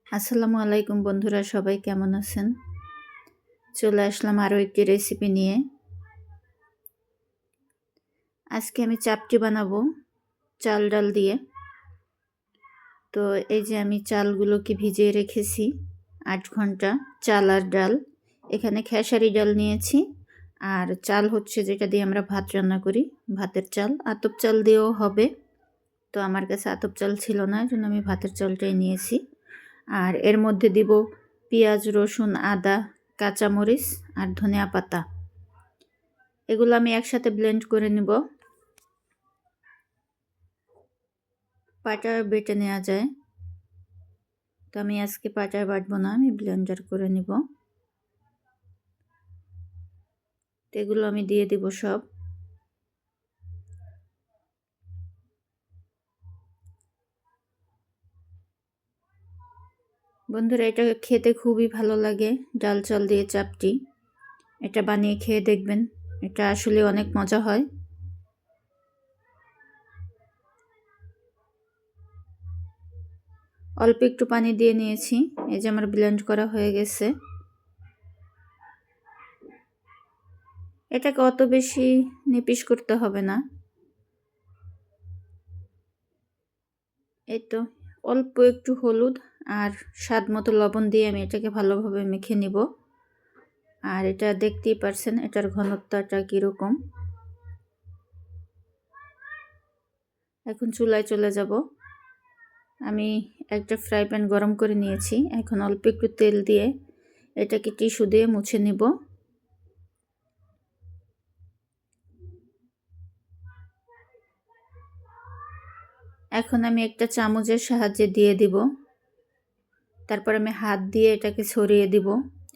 আসসালামু আলাইকুম বন্ধুরা, সবাই কেমন আছেন? চলে আসলাম আরও একটি রেসিপি নিয়ে। আজকে আমি চাপটি বানাবো চাল ডাল দিয়ে। তো এই যে আমি চালগুলোকে ভিজিয়ে রেখেছি 8 ঘন্টা, চাল আর ডাল। এখানে খেসারি ডাল নিয়েছি, আর চাল হচ্ছে যেটা দিয়ে আমরা ভাত রান্না করি, ভাতের চাল। আতপ চাল দিয়েও হবে, তো আমার কাছে আতপ চাল ছিল না, এজন্য আমি ভাতের চালটাই নিয়েছি। আর এর মধ্যে দিব পেঁয়াজ, রসুন, আদা, কাঁচামরিচ আর ধনিয়া পাতা। এগুলো আমি একসাথে ব্লেন্ড করে নিব। পাটায় বেটে নেওয়া যায়, তো আমি আজকে পাটায় বাটবো না, আমি ব্লেন্ডার করে নিব। তো এগুলো আমি দিয়ে দিব সব। বন্ধুরা, এটা খেতে খুবই ভালো লাগে, ডাল চাল দিয়ে চাপটি। এটা বানিয়ে খেয়ে দেখবেন, এটা আসলে অনেক মজা হয়। অল্প একটু পানি দিয়ে নিয়েছি, এই যে আমার ব্লেন্ড করা হয়ে গেছে। এটাকে অত বেশি নিপিস করতে হবে না। এই তো অল্প একটু হলুদ আর স্বাদ মতো লবণ দিয়ে আমি এটাকে ভালোভাবে মেখে নিব। আর এটা দেখতেই পারছেন এটার ঘনত্বটা কীরকম। এখন চুলায় চলে যাব। আমি একটা ফ্রাই প্যান গরম করে নিয়েছি, এখন অল্প একটু তেল দিয়ে এটাকে টিস্যু দিয়ে মুছে নিব। এখন আমি একটা চামচের সাহায্যে দিয়ে দিব, তারপর আমি হাত দিয়ে এটাকে ছড়িয়ে দিব।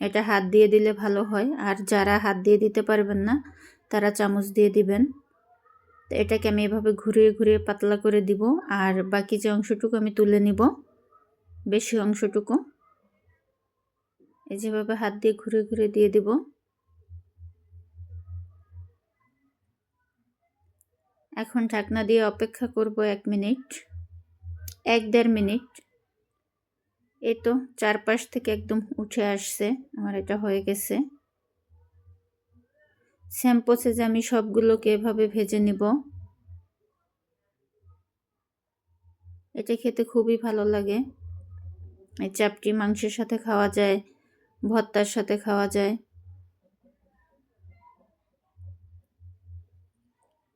এটা হাত দিয়ে দিলে ভালো হয়, আর যারা হাত দিয়ে দিতে পারবেন না তারা চামচ দিয়ে দিবেন। তো এটাকে আমি এভাবে ঘুরিয়ে ঘুরিয়ে পাতলা করে দিব, আর বাকি যে অংশটুকু আমি তুলে নিব, বেশি অংশটুকু এই যেভাবে হাত দিয়ে ঘুরিয়ে ঘুরিয়ে দিয়ে দিব। এখন ঢাকনা দিয়ে অপেক্ষা করব 1 মিনিট, 1-1.5 মিনিট। এই তো চারপাশ থেকে একদম উঠে আসছে, আমার এটা হয়ে গেছে। সেম প্রসেসে আমি সবগুলোকে এভাবে ভেজে নিব। এটা খেতে খুবই ভালো লাগে। এই চাপটি মাংসের সাথে খাওয়া যায়, ভর্তার সাথে খাওয়া যায়।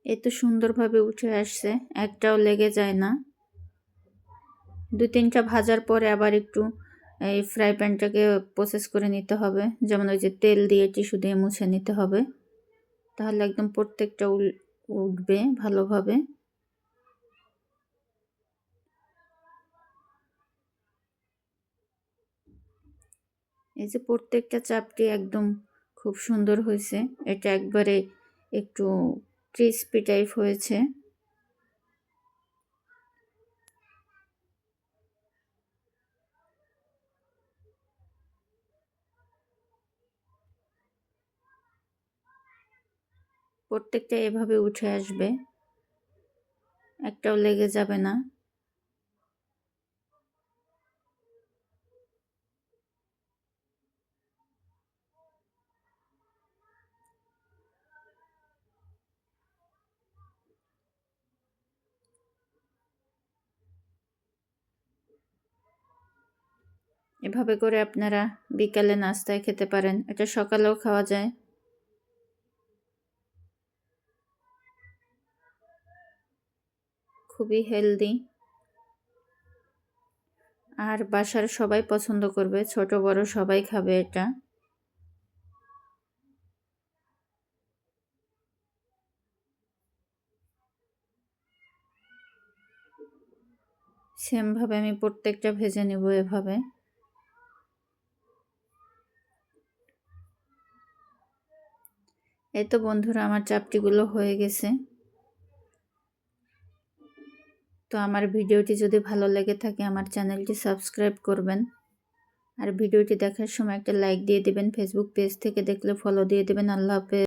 এই তো সুন্দরভাবে উঠে আসছে, একটাও লেগে যায় না। 2-3টা ভাজার পরে আবার একটু এই ফ্রাই প্যানটাকে প্রসেস করে নিতে হবে, যেমন ওই যে তেল দিয়ে টিস্যু দিয়ে মুছে নিতে হবে, তাহলে একদম প্রত্যেকটা উঠবে ভালোভাবে। এই যে প্রত্যেকটা চাপটি একদম খুব সুন্দর হয়েছে, এটা একবারে একটু ক্রিস্পি টাইপ হয়েছে। প্রত্যেকটা এভাবে উঠে আসবে, একটাও লেগে যাবে না। এভাবে করে আপনারা বিকালে নাস্তায় খেতে পারেন, এটা সকালেও খাওয়া যায়। খুবই হেলদি, আর বাসার সবাই পছন্দ করবে, ছোট বড় সবাই খাবে এটা। সেমভাবে আমি প্রত্যেকটা ভেজে নেব এভাবে। এই তো বন্ধুরা, আমার চাপটিগুলো হয়ে গেছে। তো আমার ভিডিওটি যদি ভালো লেগে থাকে আমার চ্যানেলটি সাবস্ক্রাইব করবেন, আর ভিডিওটি দেখার সময় একটা লাইক দিয়ে দিবেন। ফেসবুক পেজ থেকে দেখলে ফলো দিয়ে দিবেন। আল্লাহ হাফেজ।